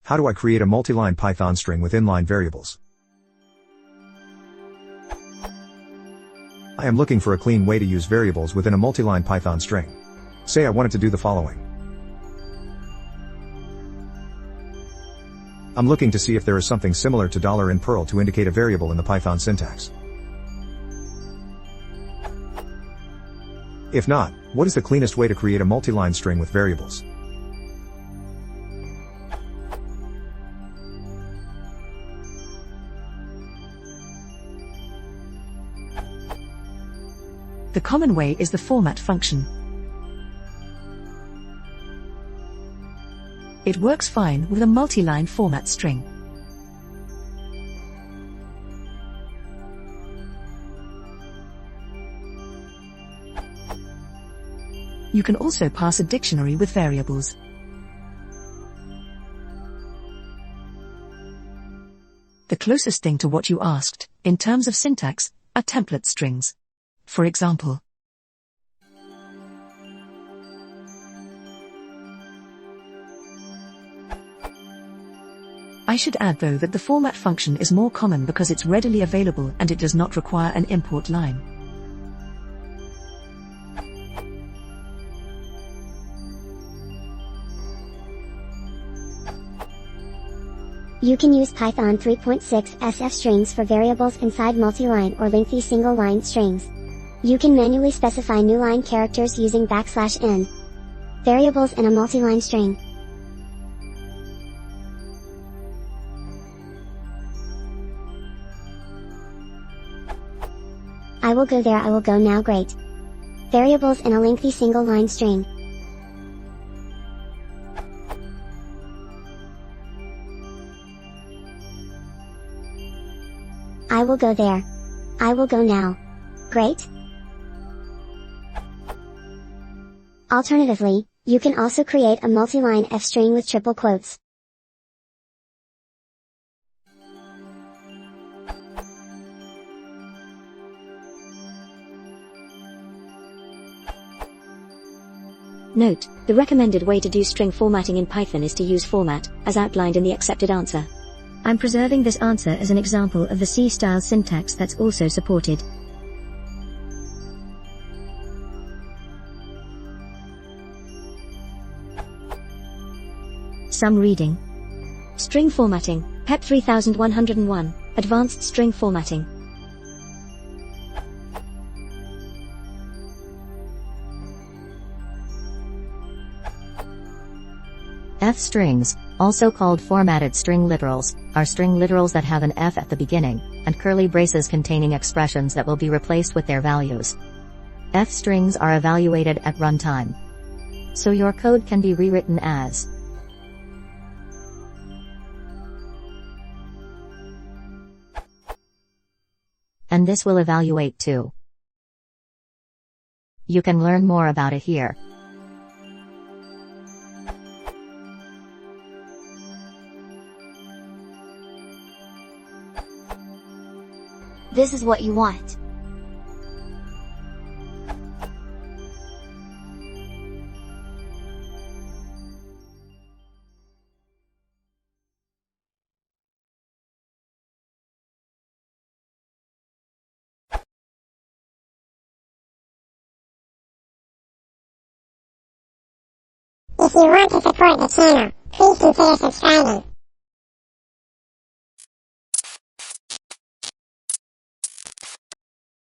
How do I create a multi-line Python string with inline variables? I am looking for a clean way to use variables within a multi-line Python string. Say I wanted to do the following. I'm looking to see if there is something similar to $in Perl to indicate a variable in the Python syntax. If not, what is the cleanest way to create a multi-line string with variables? The common way is the format function. It works fine with a multi-line format string. You can also pass a dictionary with variables. The closest thing to what you asked, in terms of syntax, are template strings. For example, I should add though that the format function is more common because it's readily available and it does not require an import line. You can use Python 3.6 SF strings for variables inside multi-line or lengthy single-line strings. You can manually specify new line characters using \n variables in a multi-line string. I will go now. Great. Variables in a lengthy single-line string. I will go there. I will go now. Great. Alternatively, you can also create a multi-line F string with triple quotes. Note, the recommended way to do string formatting in Python is to use format, as outlined in the accepted answer. I'm preserving this answer as an example of the C-style syntax that's also supported. Some reading. String formatting, PEP 3101, Advanced String Formatting. F strings, also called formatted string literals, are string literals that have an F at the beginning, and curly braces containing expressions that will be replaced with their values. F strings are evaluated at runtime. So your code can be rewritten as and this will evaluate too. You can learn more about it here. This is what you want. If you want to support the channel, please consider subscribing.